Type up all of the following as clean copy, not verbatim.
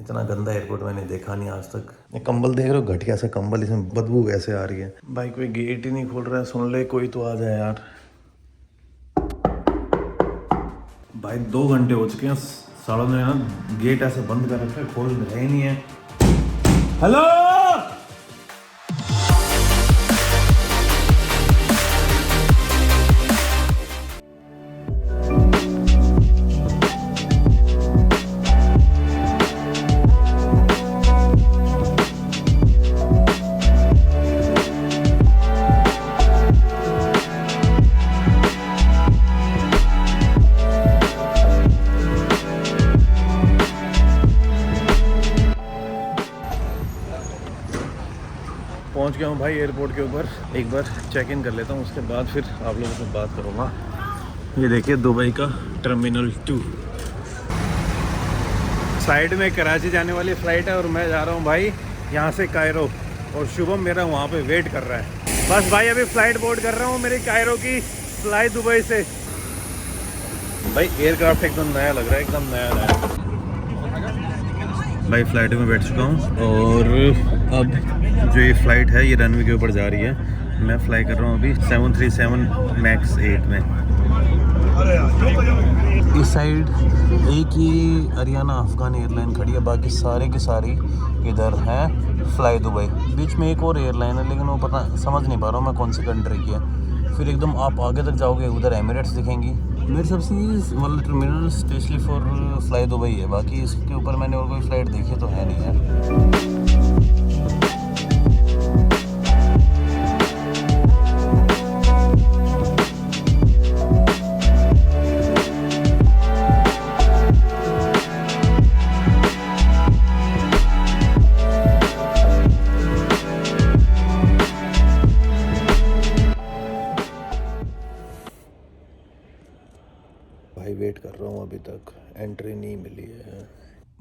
इतना गंदा एयरपोर्ट मैंने देखा नहीं आज तक। ये कंबल देख रहे हो, घटिया सा कंबल, इसमें बदबू कैसे आ रही है। भाई कोई गेट ही नहीं खोल रहा है, सुन ले कोई तो आ जाए यार। भाई 2 घंटे हो चुके हैं, सालों ने ना गेट ऐसे बंद कर रखा है, खोल रहे ही नहीं है। हेलो पहुंच गया हूँ भाई एयरपोर्ट के ऊपर। एक बार चेक इन कर लेता हूँ, उसके बाद फिर आप लोगों से बात करूँगा। ये देखिए दुबई का टर्मिनल 2, साइड में कराची जाने वाली फ़्लाइट है और मैं जा रहा हूँ भाई यहाँ से कायरो, और शुभम मेरा वहाँ पे वेट कर रहा है। बस भाई अभी फ़्लाइट बोर्ड कर रहा हूँ मेरी कायरो की फ़्लाइट दुबई से। भाई एयरक्राफ्ट एकदम नया लग रहा है, एकदम नया नया। भाई फ़्लाइट में बैठ चुका हूँ और अब जो ये फ़्लाइट है ये रनवे के ऊपर जा रही है। मैं फ्लाई कर रहा हूँ अभी 737 मैक्स 8 में। इस साइड एक ही हरियाणा अफगान एयरलाइन खड़ी है, बाकी सारे की सारी इधर है फ्लाई दुबई। बीच में एक और एयरलाइन है लेकिन वो पता समझ नहीं पा रहा हूँ मैं कौन सी कंट्री की है। फिर एकदम आप आगे तक जाओगे उधर एमिरेट्स दिखेंगी। मेरे सबसे वाला terminal specially for fly Dubai है, बाकी इसके ऊपर मैंने और कोई फ़्लाइट देखी तो है नहीं है। भाई वेट कर रहा हूँ, अभी तक एंट्री नहीं मिली है।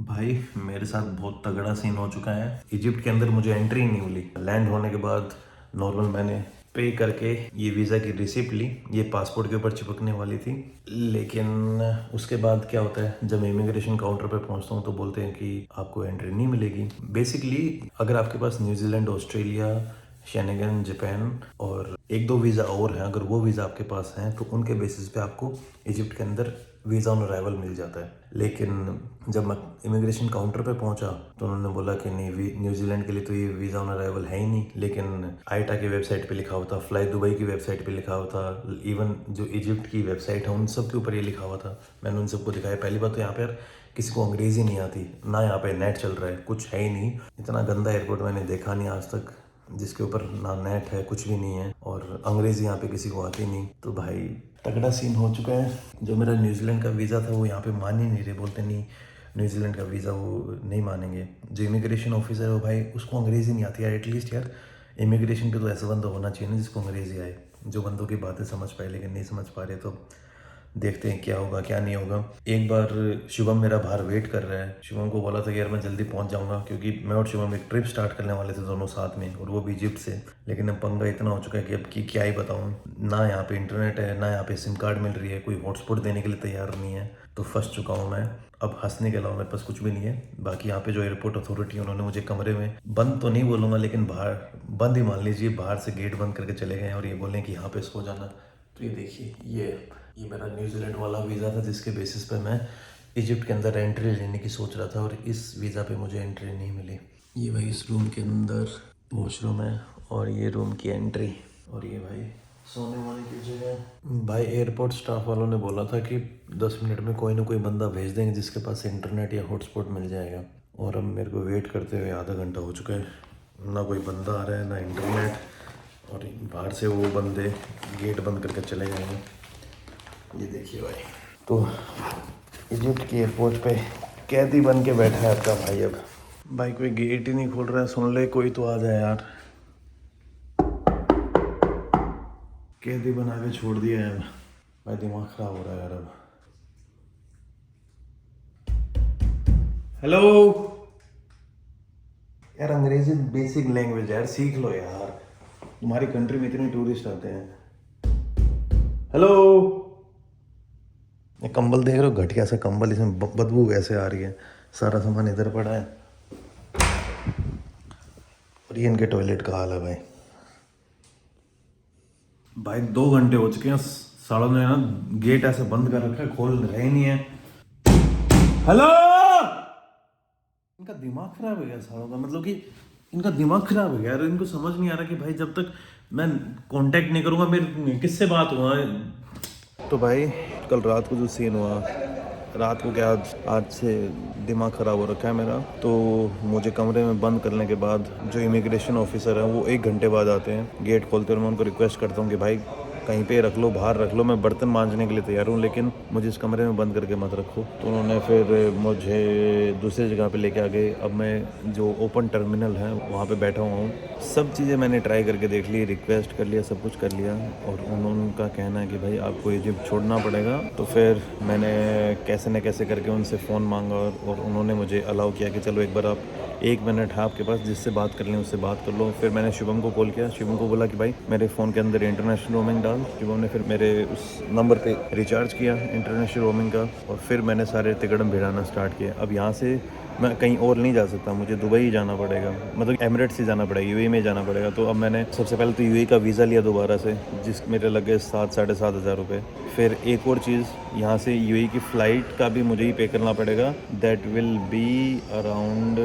भाई मेरे साथ बहुत तगड़ा सीन हो चुका है। इजिप्ट के अंदर मुझे एंट्री नहीं मिली। लैंड होने के बाद नॉर्मल मैंने पे करके ये वीज़ा की रिसिप्ट ली, ये पासपोर्ट के ऊपर चिपकने वाली थी। लेकिन उसके बाद क्या होता है, जब इमिग्रेशन काउंटर पे पहुंचता हूँ तो बोलते हैं कि आपको एंट्री नहीं मिलेगी। बेसिकली अगर आपके पास न्यूजीलैंड, ऑस्ट्रेलिया, शेनेगन, जापान और 1-2 वीज़ा और हैं, अगर वो वीज़ा आपके पास हैं तो उनके बेसिस पे आपको इजिप्ट के अंदर वीज़ा ऑन अराइवल मिल जाता है। लेकिन जब मैं इमिग्रेशन काउंटर पे पहुंचा तो उन्होंने बोला कि नहीं, न्यूजीलैंड के लिए तो ये वीज़ा ऑन अराइवल है ही नहीं। लेकिन आईटा की वेबसाइट पे लिखा हुआ था, फ्लाई दुबई की वेबसाइट पे लिखा हुआ था, इवन जो इजिप्ट की वेबसाइट है उन सब के ऊपर ये लिखा हुआ था। मैंने उन सबको दिखाया। पहली बात तो यहाँ पर किसी को अंग्रेज़ी नहीं आती, ना यहाँ पे नेट चल रहा है, कुछ है ही नहीं। इतना गंदा एयरपोर्ट मैंने देखा नहीं आज तक, जिसके ऊपर ना नेट है, कुछ भी नहीं है, और अंग्रेज़ी यहाँ पे किसी को आती नहीं। तो भाई तगड़ा सीन हो चुका है। जो मेरा न्यूजीलैंड का वीज़ा था वो यहाँ पे मान ही नहीं रहे, बोलते नहीं न्यूजीलैंड का वीज़ा वो नहीं मानेंगे। जो इमिग्रेशन ऑफिसर है वो भाई उसको अंग्रेज़ी नहीं आती यार। एटलीस्ट यार इमिग्रेशन पे तो ऐसा बंदा होना चाहिए ना जिसको अंग्रेज़ी आए, जो बंदों की बातें समझ पाए। लेकिन नहीं समझ पा रहे, तो देखते हैं क्या होगा क्या नहीं होगा। एक बार शुभम मेरा बाहर वेट कर रहा है। शुभम को बोला था कि यार मैं जल्दी पहुंच जाऊंगा, क्योंकि मैं और शुभम एक ट्रिप स्टार्ट करने वाले थे दोनों साथ में, और वो भी इजिप्ट से। लेकिन अब पंगा इतना हो चुका है कि अब की क्या ही बताऊं, ना यहाँ पे इंटरनेट है, ना यहाँ पे सिम कार्ड मिल रही है, कोई हॉटस्पॉट देने के लिए तैयार नहीं है। तो फंस चुका हूँ मैं। अब हंसने के अलावा मेरे पास कुछ भी नहीं है। बाकी यहाँ पे जो एयरपोर्ट अथॉरिटी है उन्होंने मुझे कमरे में बंद तो नहीं बोलूँगा, लेकिन बाहर बंद ही मान लीजिए, बाहर से गेट बंद करके चले गए और ये बोलें कि यहाँ पे सो जाना। तो ये देखिए, ये मेरा न्यूजीलैंड वाला वीज़ा था जिसके बेसिस पे मैं इजिप्ट के अंदर एंट्री लेने की सोच रहा था, और इस वीज़ा पे मुझे एंट्री नहीं मिली। ये भाई इस रूम के अंदर वॉशरूम है, और ये रूम की एंट्री, और ये भाई सोने वाली की जगह। भाई एयरपोर्ट स्टाफ वालों ने बोला था कि 10 मिनट में कोई ना कोई बंदा भेज देंगे जिसके पास इंटरनेट या हॉटस्पॉट मिल जाएगा। और अब मेरे को वेट करते हुए आधा घंटा हो चुका है, ना कोई बंदा आ रहा है ना इंटरनेट, और बाहर से वो बंदे गेट बंद करके चले जाएंगे। ये देखिए भाई, तो इजिप्ट के एयरपोर्ट पे कैदी बन के बैठा है आपका भाई। अब भाई कोई गेट ही नहीं खोल रहा है, सुन ले कोई तो आ जाए यार। कैदी बना के छोड़ दिया है भाई, दिमाग खराब हो रहा है यार अब। हेलो यार, अंग्रेजी बेसिक लैंग्वेज यार, सीख लो यार, तुम्हारी कंट्री में इतने टूरिस्ट आते हैं। हेलो, ये कंबल देख रहे हो, घटिया सा कंबल, इसमें बदबू कैसे आ रही है। सारा सामान इधर पड़ा है और ये इनके टॉयलेट का हाल है भाई। भाई 2 घंटे हो चुके हैं, सालों ने ना गेट ऐसे बंद कर रखा है, खोल रहे ही नहीं है। हेलो, इनका दिमाग खराब हो गया सालों का, मतलब कि इनका दिमाग खराब हो गया यार। इनको समझ नहीं आ रहा कि भाई जब तक मैं कांटेक्ट नहीं करूंगा मेरे किससे बात हुआ। तो भाई कल रात को जो सीन हुआ, रात को क्या आज से दिमाग ख़राब हो रखा है मेरा। तो मुझे कमरे में बंद करने के बाद जो इमिग्रेशन ऑफिसर है वो 1 घंटे बाद आते हैं गेट खोलते हैं। मैं उनको रिक्वेस्ट करता हूँ कि भाई कहीं पे रख लो, बाहर रख लो, मैं बर्तन मांजने के लिए तैयार हूँ, लेकिन मुझे इस कमरे में बंद करके मत रखो। तो उन्होंने फिर मुझे दूसरी जगह पे लेके आ गए। अब मैं जो ओपन टर्मिनल है वहाँ पे बैठा हुआ हूँ। सब चीज़ें मैंने ट्राई करके देख ली, रिक्वेस्ट कर लिया, सब कुछ कर लिया, और उनका कहना है कि भाई आपको इजिप्ट छोड़ना पड़ेगा। तो फिर मैंने कैसे न कैसे करके उनसे फ़ोन मांगा और उन्होंने मुझे अलाउ किया कि चलो एक बार आप 1 मिनट है आपके पास, जिससे बात कर लें उससे बात कर लो। फिर मैंने शुभम को कॉल किया, शुभम को बोला कि भाई मेरे फ़ोन के अंदर इंटरनेशनल रोमिंग डाल। शुभम ने फिर मेरे उस नंबर पे रिचार्ज किया इंटरनेशनल रोमिंग का, और फिर मैंने सारे तिकड़म भिड़ाना स्टार्ट किया। अब यहाँ से मैं कहीं और नहीं जा सकता, मुझे दुबई ही जाना पड़ेगा, मतलब एमिरेट्स ही जाना पड़ेगा, यूएई में जाना पड़ेगा। तो अब मैंने सबसे पहले तो यूएई का वीज़ा लिया दोबारा से, जिस मेरे लगे 7-7.5 हज़ार रुपये। फिर एक और चीज़, यहाँ से यूएई की फ़्लाइट का भी मुझे ही पे करना पड़ेगा, दैट विल बी अराउंड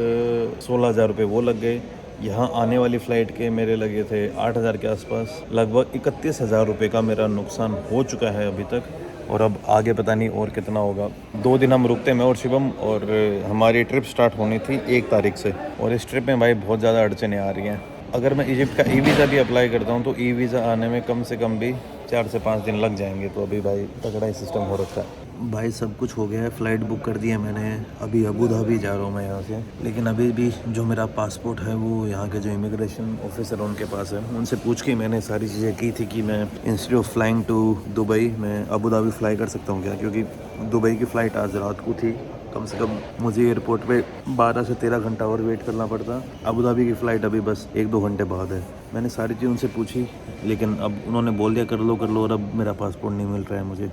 16 हज़ार रुपये वो लग गए। यहाँ आने वाली फ़्लाइट के मेरे लगे थे 8 हज़ार के आसपास, लगभग 31 हज़ार रुपये का मेरा नुकसान हो चुका है अभी तक, और अब आगे पता नहीं और कितना होगा। 2 दिन हम रुकते हैं, मैं और शिवम, और हमारी ट्रिप स्टार्ट होनी थी 1 तारीख से, और इस ट्रिप में भाई बहुत ज़्यादा अड़चनें आ रही हैं। अगर मैं इजिप्ट का ई वीज़ा भी अप्लाई करता हूँ तो ई वीज़ा आने में कम से कम भी 4 से 5 दिन लग जाएंगे। तो अभी भाई तगड़ा ही सिस्टम हो रखा है भाई। सब कुछ हो गया है, फ़्लाइट बुक कर दी है मैंने, अभी अबू धाबी जा रहा हूँ मैं यहाँ से। लेकिन अभी भी जो मेरा पासपोर्ट है वो यहाँ के जो इमिग्रेशन ऑफिसर उनके पास है, उनसे पूछ के मैंने सारी चीज़ें की थी कि मैं instead of flying to Dubai मैं अबू धाबी फ़्लाई कर सकता हूँ क्या, क्योंकि दुबई की फ़्लाइट आज रात को थी। कम से कम मुझे एयरपोर्ट पे 12 से 13 घंटा और वेट करना पड़ता। अबू धाबी की फ़्लाइट अभी बस 1-2 घंटे बाद है। मैंने सारी चीज़ उनसे पूछी, लेकिन अब उन्होंने बोल दिया कर लो, और अब मेरा पासपोर्ट नहीं मिल रहा है मुझे।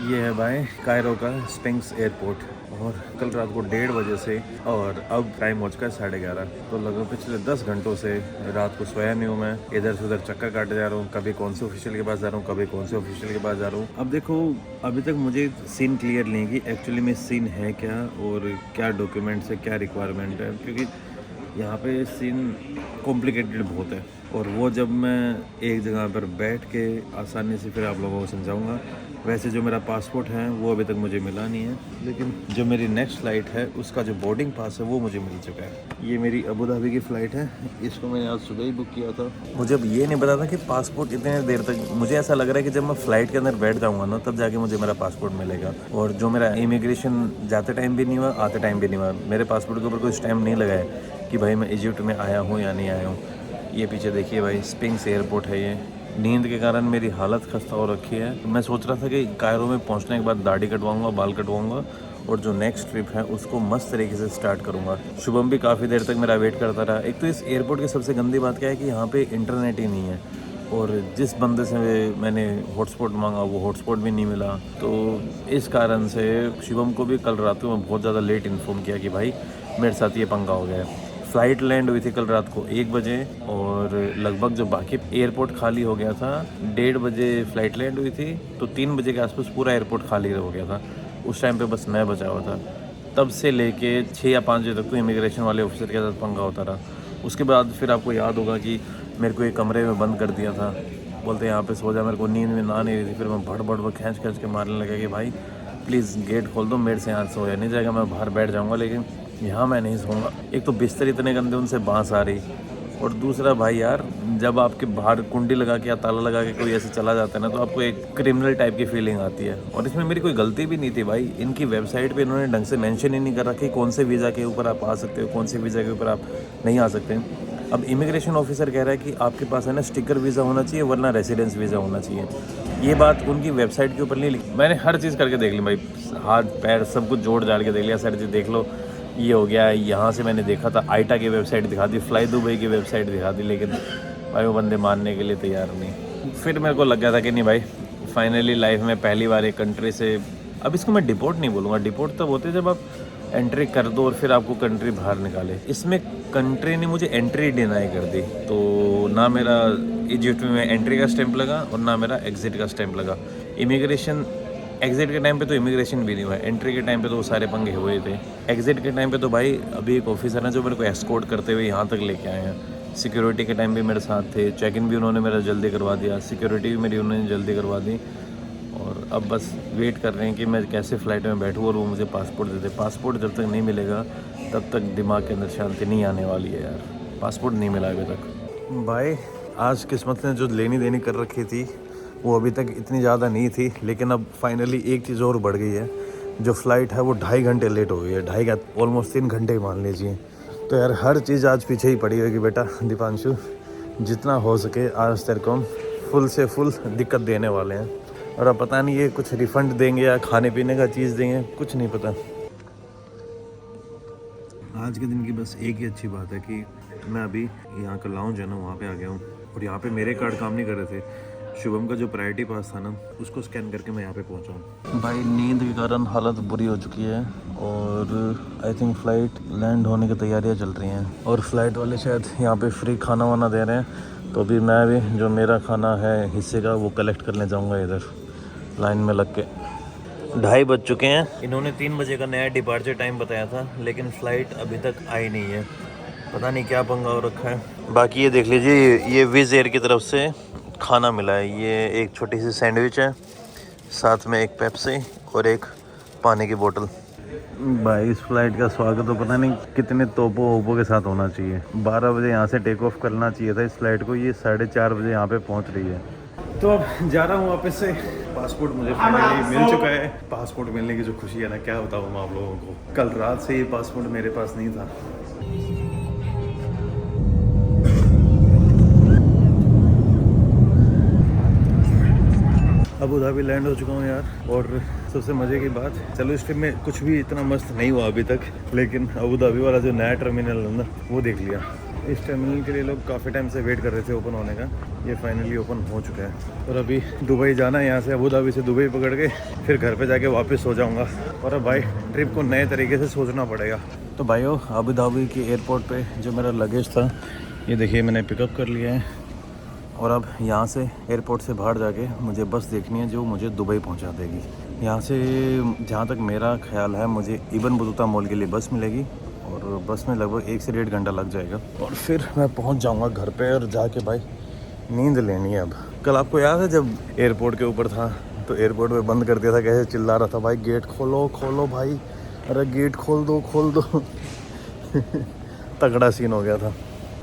ये है भाई कायरो का स्पिंक्स एयरपोर्ट, और कल रात को 1:30 बजे से, और अब टाइम हो चुका है 11:30। तो लगभग पिछले 10 घंटों से रात को सोया नहीं हूँ मैं, इधर से उधर चक्कर काटे जा रहा हूँ, कभी कौन से ऑफिशियल के पास जा रहा हूँ, कभी कौन से ऑफिशियल के पास जा रहा हूँ। अब देखो, अभी तक मुझे सीन क्लियर नहीं कि एक्चुअली में सीन है क्या, और क्या डॉक्यूमेंट्स है, क्या रिक्वायरमेंट है, क्योंकि यहाँ पे सीन कॉम्प्लिकेटेड बहुत है। और वो जब मैं एक जगह पर बैठ के आसानी से फिर आप लोगों को समझाऊंगा। वैसे जो मेरा पासपोर्ट है वो अभी तक मुझे मिला नहीं है, लेकिन जो मेरी नेक्स्ट फ़्लाइट है उसका जो बोर्डिंग पास है वो मुझे मिल चुका है। ये मेरी अबू धाबी की फ़्लाइट है, इसको मैंने आज सुबह ही बुक किया था। मुझे अब ये नहीं पता था कि पासपोर्ट इतने देर तक, मुझे ऐसा लग रहा है कि जब मैं फ़्लाइट के अंदर बैठ जाऊँगा ना तब जाके मुझे मेरा पासपोर्ट मिलेगा। और जो मेरा इमिग्रेशन जाते टाइम भी नहीं हुआ, आते टाइम भी नहीं हुआ, मेरे पासपोर्ट के ऊपर कोई स्टैम्प नहीं लगा है कि भाई मैं इजिप्ट में आया हूँ या नहीं आया हूँ। ये पीछे देखिए भाई स्पिंक्स एयरपोर्ट है। ये नींद के कारण मेरी हालत खस्ता हो रखी है। मैं सोच रहा था कि कायरो में पहुंचने के बाद दाढ़ी कटवाऊंगा, बाल कटवाऊंगा, और जो नेक्स्ट ट्रिप है उसको मस्त तरीके से स्टार्ट करूंगा। शुभम भी काफ़ी देर तक मेरा वेट करता रहा। एक तो इस एयरपोर्ट की सबसे गंदी बात क्या है कि यहाँ पे इंटरनेट ही नहीं है, और जिस बंदे से मैंने हॉटस्पॉट मांगा वो हॉटस्पॉट भी नहीं मिला। तो इस कारण से शुभम को भी कल रात को मैं बहुत ज़्यादा लेट इन्फॉर्म किया कि भाई मेरे साथ ये पंगा हो गया है। फ़्लाइट लैंड हुई थी कल रात को 1 बजे, और लगभग जो बाकी एयरपोर्ट खाली हो गया था, 1:30 बजे फ़्लाइट लैंड हुई थी, तो 3 बजे के आसपास पूरा एयरपोर्ट खाली हो गया था। उस टाइम पे बस मैं बचा हुआ था। तब से लेके 6 या 5 बजे तक तो इमिग्रेशन वाले ऑफिसर के साथ पंगा होता रहा। उसके बाद फिर आपको याद होगा कि मेरे को एक कमरे में बंद कर दिया था, बोलते यहाँ पे सो जा। मेरे को नींद में ना नहीं रही थी, फिर मैं भड़ खींच के मारने लगा कि भाई प्लीज़ गेट खोल दो, मेरे से यहाँ सोया नहीं जाएगा, मैं बाहर बैठ जाऊँगा, लेकिन यहाँ मैं नहीं सोऊंगा। एक तो बिस्तर इतने गंदे, उनसे बांस आ रही, और दूसरा भाई यार जब आपके बाहर कुंडी लगा के या ताला लगा के कोई ऐसे चला जाता है ना, तो आपको एक क्रिमिनल टाइप की फीलिंग आती है। और इसमें मेरी कोई गलती भी नहीं थी भाई, इनकी वेबसाइट पे इन्होंने ढंग से मेंशन ही नहीं कर रखा कि कौन से वीज़ा के ऊपर आप आ सकते हो, कौन से वीज़ा के ऊपर आप नहीं आ सकते। अब इमिग्रेशन ऑफिसर कह रहा है कि आपके पास है ना स्टिकर वीज़ा होना चाहिए, वरना रेसिडेंस वीज़ा होना चाहिए। ये बात उनकी वेबसाइट के ऊपर नहीं लिखी। मैंने हर चीज़ करके देख ली भाई, हाथ पैर सब कुछ जोड़ जाड़ के देख लिया, सारी चीज़ देख लो। ये हो गया, यहाँ से मैंने देखा था आईटा की वेबसाइट दिखा दी, फ्लाई दुबई की वेबसाइट दिखा दी, लेकिन भाई वो बंदे मानने के लिए तैयार नहीं। फिर मेरे को लग गया था कि नहीं भाई, फाइनली लाइफ में पहली बार एक कंट्री से अब इसको मैं डिपोर्ट नहीं बोलूँगा, डिपोर्ट तब होते जब आप एंट्री कर दो और फिर आपको कंट्री बाहर निकाले। इसमें कंट्री ने मुझे एंट्री डिनाई कर दी, तो ना मेरा इजिप्ट में एंट्री का स्टैंप लगा और ना मेरा एग्ज़िट का स्टैंप लगा। इमिग्रेशन एग्ज़िट के टाइम पे तो इमिग्रेशन भी नहीं हुआ, एंट्री के टाइम पे तो वो सारे पंगे हुए थे। एग्ज़िट के टाइम पे तो भाई अभी एक ऑफिसर है जो मेरे को एस्कॉर्ट करते हुए यहाँ तक लेके आए हैं। सिक्योरिटी के टाइम भी मेरे साथ थे, चेक इन भी उन्होंने मेरा जल्दी करवा दिया, सिक्योरिटी भी मेरी उन्होंने जल्दी करवा दी। और अब बस वेट कर रहे हैं कि मैं कैसे फ़्लाइट में बैठूँ और वो मुझे पासपोर्ट दे दे। पासपोर्ट जब तक नहीं मिलेगा तब तक दिमाग के अंदर शांति नहीं आने वाली है यार। पासपोर्ट नहीं मिला अभी तक। भाई आज किस्मत ने जो लेनी देनी कर रखी थी वो अभी तक इतनी ज़्यादा नहीं थी, लेकिन अब फाइनली एक चीज़ और बढ़ गई है। जो फ़्लाइट है वो 2.5 घंटे लेट हो गई है, 2.5 ऑलमोस्ट 3 घंटे ही मान लीजिए। तो यार हर चीज़ आज पीछे ही पड़ी होगी बेटा दीपांशु, जितना हो सके आज तेरे को हम फुल से फुल दिक्कत देने वाले हैं। और अब पता नहीं ये कुछ रिफ़ंड देंगे या खाने पीने का चीज़ देंगे, कुछ नहीं पता। आज के दिन की बस एक ही अच्छी बात है कि मैं अभी यहाँ का लाउंज है ना वहाँ पे आ गया हूँ, और यहाँ पे मेरे कार्ड काम नहीं कर रहे थे। शुभम का जो प्रायोरिटी पास था ना उसको स्कैन करके मैं यहाँ पे पहुँचा हूँ। भाई नींद के कारण हालत बुरी हो चुकी है और आई थिंक फ़्लाइट लैंड होने की तैयारियाँ चल रही हैं और फ्लाइट वाले शायद यहाँ पे फ्री खाना वाना दे रहे हैं। तो अभी मैं भी जो मेरा खाना है हिस्से का वो कलेक्ट करने जाऊँगा इधर लाइन में लग के। 2:30 बज चुके हैं। इन्होंने 3 बजे का नया डिपार्चर टाइम बताया था, लेकिन फ़्लाइट अभी तक आई नहीं है। पता नहीं क्या पंगा हो रखा है। बाकी ये देख लीजिए, ये विज़ एयर की तरफ से खाना मिला है। ये एक छोटी सी सैंडविच है, साथ में एक पेप्सी और एक पानी की बोतल। भाई इस फ्लाइट का स्वागत तो पता नहीं कितने तोपों वोपों के साथ होना चाहिए। 12 बजे यहाँ से टेक ऑफ करना चाहिए था इस फ्लाइट को, ये 4:30 बजे यहाँ पे पहुँच रही है। तो अब जा रहा हूँ वापस से। पासपोर्ट मुझे फाइनली मिल चुका है। पासपोर्ट मिलने की जो खुशी है ना, क्या बताऊँ मैं आप लोगों को। कल रात से ये पासपोर्ट मेरे पास नहीं था। अबू धाबी लैंड हो चुका हूँ यार। और सबसे मज़े की बात, चलो इस ट्रिप में कुछ भी इतना मस्त नहीं हुआ अभी तक, लेकिन अबू धाबी वाला जो नया टर्मिनल है ना वो देख लिया। इस टर्मिनल के लिए लोग काफ़ी टाइम से वेट कर रहे थे ओपन होने का, ये फाइनली ओपन हो चुका है। और अभी दुबई जाना है, यहाँ से अबू धाबी से दुबई पकड़ के फिर घर पे जाके वापस सो जाऊँगा। और अब भाई ट्रिप को नए तरीके से सोचना पड़ेगा। तो भाइयों अबू धाबी के एयरपोर्ट पे जो मेरा लगेज था ये देखिए मैंने पिकअप कर लिया है। और अब यहाँ से एयरपोर्ट से बाहर जाके मुझे बस देखनी है जो मुझे दुबई पहुँचा देगी। यहाँ से जहाँ तक मेरा ख्याल है मुझे इब्न बतूता मॉल के लिए बस मिलेगी और बस में लगभग 1 से 1.5 घंटा लग जाएगा और फिर मैं पहुँच जाऊँगा घर पे और जाके भाई नींद लेनी है अब। कल आपको याद है जब एयरपोर्ट के ऊपर था तो एयरपोर्ट में बंद कर दिया था, कैसे चिल्ला रहा था भाई गेट खोलो खोलो भाई, अरे गेट खोल दो खोल दो। तगड़ा सीन हो गया था।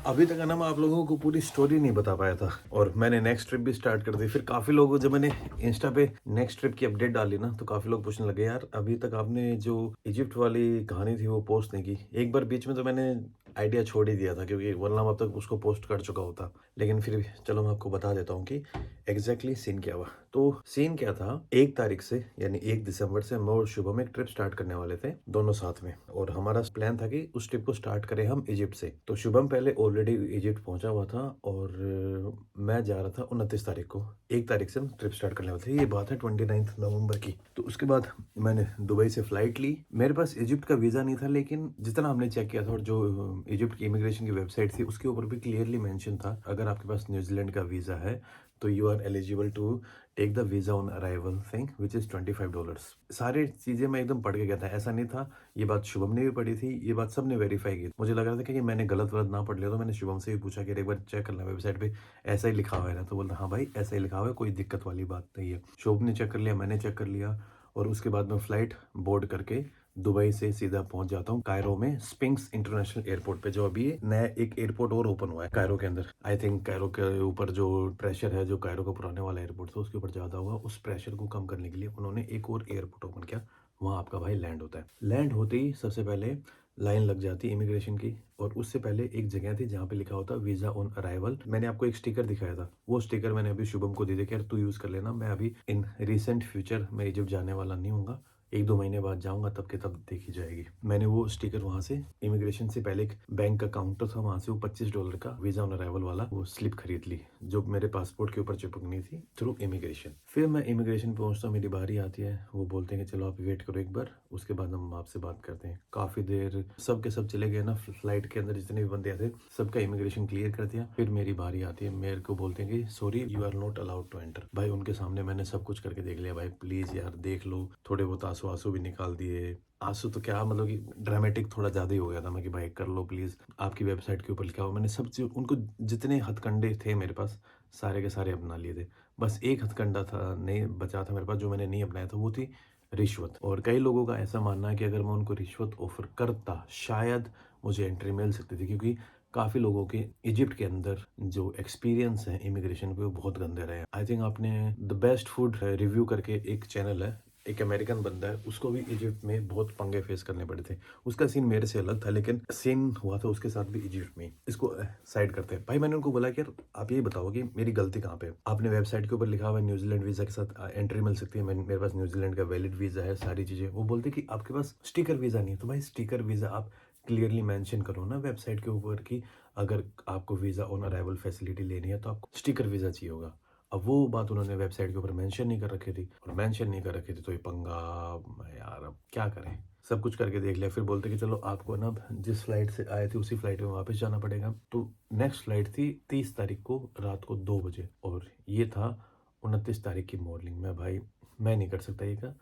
अभी तक है ना मैं आप लोगों को पूरी स्टोरी नहीं बता पाया था और मैंने नेक्स्ट ट्रिप भी स्टार्ट कर दी। फिर काफ़ी लोगों जब मैंने इंस्टा पे नेक्स्ट ट्रिप की अपडेट डाली ना तो काफ़ी लोग पूछने लगे यार अभी तक आपने जो इजिप्ट वाली कहानी थी वो पोस्ट नहीं की। एक बार बीच में तो मैंने आइडिया छोड़ ही दिया था क्योंकि वरना अब तक उसको पोस्ट कर चुका होता, लेकिन फिर भी चलो मैं आपको बता देता हूँ कि एग्जैक्टली सीन क्या हुआ। तो सीन क्या था, 1 तारीख से यानी 1 दिसंबर से मैं और शुभम एक ट्रिप स्टार्ट करने वाले थे दोनों साथ में, और हमारा प्लान था कि उस ट्रिप को स्टार्ट करें हम इजिप्ट से। तो शुभम पहले ऑलरेडी इजिप्ट पहुंचा हुआ था और मैं जा रहा था 29 तारीख को। 1 तारीख से हम ट्रिप स्टार्ट करने वाले थे, ये बात है 29 नवंबर की। तो उसके बाद मैंने दुबई से फ्लाइट ली। मेरे पास इजिप्ट का वीज़ा नहीं था, लेकिन जितना हमने चेक किया था और जो इजिप्ट की इमिग्रेशन की वेबसाइट थी उसके ऊपर भी क्लियरली मेंशन था अगर आपके पास न्यूजीलैंड का वीज़ा है तो you are eligible to take the visa on arrival thing which is $25। सारी चीज़ें मैं एकदम पढ़ के गया था, ऐसा नहीं था। ये बात शुभम ने भी पढ़ी थी, ये बात सब ने वेरीफाई की। मुझे लग रहा था कि मैंने गलत ना पढ़ लिया, तो मैंने शुभम से भी पूछा कि एक बार चेक करना वेबसाइट पे ऐसा ही लिखा हुआ है ना, तो बोलता हाँ भाई ऐसा ही लिखा हुआ है, कोई दिक्कत वाली बात नहीं है। शुभम ने चेक कर लिया, मैंने चेक कर लिया और उसके बाद मैं फ़्लाइट बोर्ड करके दुबई से सीधा पहुंच जाता हूँ कायरो में स्पिंक्स इंटरनेशनल एयरपोर्ट पे, जो अभी नया एक एयरपोर्ट और ओपन हुआ है कायरो के अंदर। आई थिंक कायरो के ऊपर जो प्रेशर है, जो कायरो का पुराने वाला एयरपोर्ट था उसके ऊपर ज़्यादा हुआ, उस प्रेशर को कम करने के लिए उन्होंने एक और एयरपोर्ट ओपन किया। वहाँ आपका भाई लैंड होता है। लैंड होते ही सबसे पहले लाइन लग जाती है इमिग्रेशन की, और उससे पहले एक जगह थी जहाँ पे लिखा होता वीज़ा ऑन अराइवल। मैंने आपको एक स्टिकर दिखाया था, वो स्टिकर मैंने अभी शुभम को दे दिया कि यार तू यूज़ कर लेना, मैं अभी इन रिसेंट फ्यूचर मैं इजिप्ट जाने वाला नहीं हूँगा, 1-2 महीने बाद जाऊँगा तब के तब देखी जाएगी। मैंने वो स्टिकर वहाँ से इमिग्रेशन से पहले एक बैंक का काउंटर था, वहाँ से वो $25 का वीज़ा ऑन अराइवल वाला वो स्लिप खरीद ली, जो मेरे पासपोर्ट के ऊपर चिपकनी थी थ्रू इमिग्रेशन। फिर मैं इमिग्रेशन पहुँचता हूँ, मेरी बारी आती है, वो बोलते हैं कि चलो आप वेट करो एक बार, उसके बाद हम आपसे बात करते हैं। काफ़ी देर सब के सब चले गए ना, फ्लाइट के अंदर जितने भी बंदे थे सबका इमिग्रेशन क्लियर कर दिया। फिर मेरी बारी आती है, मेरे को बोलते हैं कि sorry you are not allowed to enter. भाई उनके सामने मैंने सब कुछ करके देख लिया, भाई प्लीज़ यार देख लो, थोड़े बहुत आंसू आंसू भी निकाल दिए। आंसू तो क्या मतलब कि ड्रामेटिक थोड़ा ज़्यादा ही हो गया था मैं कि भाई कर लो प्लीज़, आपकी वेबसाइट के ऊपर लिखा हो। मैंने सब चीज़ उनको जितने हथकंडे थे मेरे पास सारे के सारे अपना लिए थे। बस एक हथकंडा था नहीं बचा था मेरे पास जो मैंने नहीं अपनाया था, वो थी रिश्वत। और कई लोगों का ऐसा मानना है कि अगर मैं उनको रिश्वत ऑफर करता शायद मुझे एंट्री मिल सकती थी, क्योंकि काफ़ी लोगों के इजिप्ट के अंदर जो एक्सपीरियंस है इमिग्रेशन पे वो बहुत गंदे रहे हैं। आई थिंक आपने द बेस्ट फूड रिव्यू करके एक चैनल है, एक अमेरिकन बंदा है, उसको भी इजिप्ट में बहुत पंगे फेस करने पड़े थे। उसका सीन मेरे से अलग था, लेकिन सीन हुआ था उसके साथ भी इजिप्ट में। इसको साइड करते हैं। भाई मैंने उनको बोला कि यार आप ये बताओ कि मेरी गलती कहाँ पे है। आपने वेबसाइट के ऊपर लिखा हुआ है न्यूजीलैंड वीज़ा के साथ एंट्री मिल सकती है, मेरे पास न्यूजीलैंड का वैलिड वीज़ा है, सारी चीज़ें। वो बोलते कि आपके पास स्टिकर वीज़ा नहीं है। तो भाई स्टिकर वीज़ा आप क्लियरली मेंशन करो ना वेबसाइट के ऊपर कि अगर आपको वीज़ा ऑन अराइवल फैसिलिटी लेनी है तो आपको स्टिकर वीज़ा चाहिए होगा। अब वो बात उन्होंने वेबसाइट के ऊपर मेंशन नहीं कर रखी थी, और मेंशन नहीं कर रखी थी तो ये पंगा। यार अब क्या करें, सब कुछ करके देख लिया। फिर बोलते कि चलो आपको ना जिस फ्लाइट से आए थे उसी फ्लाइट में वापस जाना पड़ेगा। तो नेक्स्ट फ्लाइट थी 30 तारीख को रात को 2 बजे, और ये था 29 तारीख की मॉर्निंग में। भाई मैं नहीं कर सकता ये का,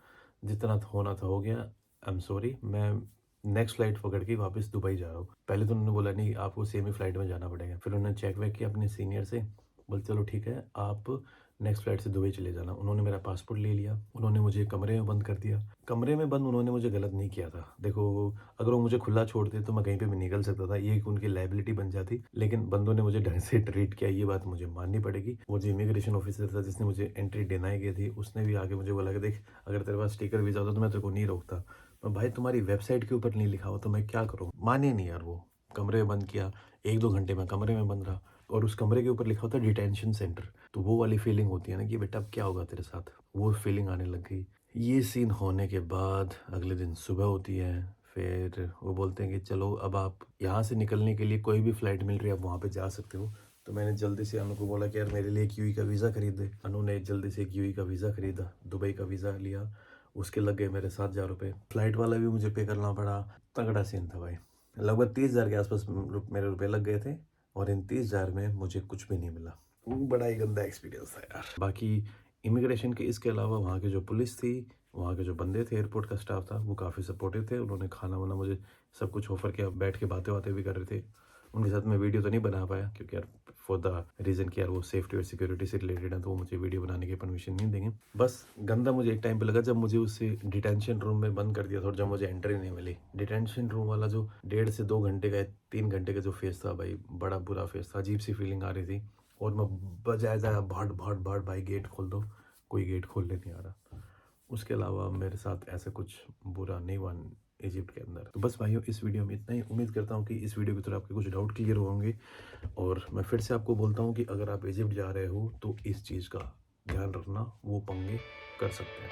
जितना होना था हो गया। आई एम सॉरी, मैं नेक्स्ट फ्लाइट पकड़ के वापस दुबई जा रहा हूँ। पहले तो उन्होंने बोला नहीं आपको सेम ही फ्लाइट में जाना पड़ेगा। फिर उन्होंने चेक वेक किया अपने सीनियर से, बोले चलो ठीक है आप नेक्स्ट फ्लाइट से दुबई चले जाना। उन्होंने मेरा पासपोर्ट ले लिया, उन्होंने मुझे कमरे में बंद कर दिया। कमरे में बंद उन्होंने मुझे गलत नहीं किया था। देखो अगर वो मुझे खुला छोड़ते तो मैं कहीं पे भी निकल सकता था, ये एक उनकी लाइबिलिटी बन जाती, लेकिन बंदों ने मुझे ढंग से ट्रीट किया, ये बात मुझे माननी पड़ेगी। वो जो इमिग्रेशन ऑफिसर था जिसने मुझे एंट्री डिनाई की थी, उसने भी आके मुझे बोला कि देख अगर तेरे पास स्टिकर वीज़ा होता तो मैं तेरे को नहीं रोकता, पर भाई तुम्हारी वेबसाइट के ऊपर नहीं लिखा हो तो मैं क्या करूँ। माने नहीं यार, वो कमरे में बंद किया। 1-2 घंटे मैं कमरे में बंद रहा, और उस कमरे के ऊपर लिखा होता है डिटेंशन सेंटर। तो वो वाली फीलिंग होती है ना कि बेटा अब क्या होगा तेरे साथ, वो फीलिंग आने लग गई। ये सीन होने के बाद अगले दिन सुबह होती है। फिर वो बोलते हैं कि चलो अब आप यहाँ से निकलने के लिए कोई भी फ़्लाइट मिल रही है आप वहाँ पे जा सकते हो। तो मैंने जल्दी से अनु को बोला कि यार मेरे लिए एक यूई का वीज़ा खरीद दे। अनु ने जल्दी से एक यूई का वीज़ा खरीदा, दुबई का वीज़ा लिया। उसके लग गए मेरे 7,000 रुपये। फ़्लाइट वाला भी मुझे पे करना पड़ा। तगड़ा सीन था भाई। लगभग 30,000 के आसपास मेरे रुपए लग गए थे, और इन 30,000 में मुझे कुछ भी नहीं मिला। वो बड़ा ही गंदा एक्सपीरियंस था यार। बाकी इमिग्रेशन के इसके अलावा वहाँ की जो पुलिस थी, वहाँ के जो बंदे थे, एयरपोर्ट का स्टाफ था, वो काफ़ी सपोर्टिव थे। उन्होंने खाना वाना मुझे सब कुछ ऑफर किया, बैठ के बातें बातें भी कर रहे थे। उनके साथ मैं वीडियो तो नहीं बना पाया क्योंकि यार फॉर द रीज़न कि यार वो सेफ्टी और सिक्योरिटी से रिलेटेड है, तो वो मुझे वीडियो बनाने की परमिशन नहीं देंगे। बस गंदा मुझे एक टाइम पे लगा जब मुझे उससे डिटेंशन रूम में बंद कर दिया था, और जब मुझे एंट्री नहीं मिली। डिटेंशन रूम वाला जो 1.5 से 2 घंटे का 3 घंटे का जो फेस था भाई, बड़ा बुरा फेस था। अजीब सी फीलिंग आ रही थी, और मैं बजाय जाया भाट भाट भाट भाई गेट खोल दो, कोई गेट खोलने नहीं आ रहा। उसके अलावा मेरे साथ ऐसा कुछ बुरा नहीं हुआ इजिप्ट के अंदर। तो बस भाइयों इस वीडियो में इतना ही। उम्मीद करता हूँ कि इस वीडियो के थ्रू आपके कुछ डाउट क्लियर होंगे, और मैं फिर से आपको बोलता हूँ कि अगर आप इजिप्ट जा रहे हो तो इस चीज़ का ध्यान रखना, वो पंगे कर सकते हैं।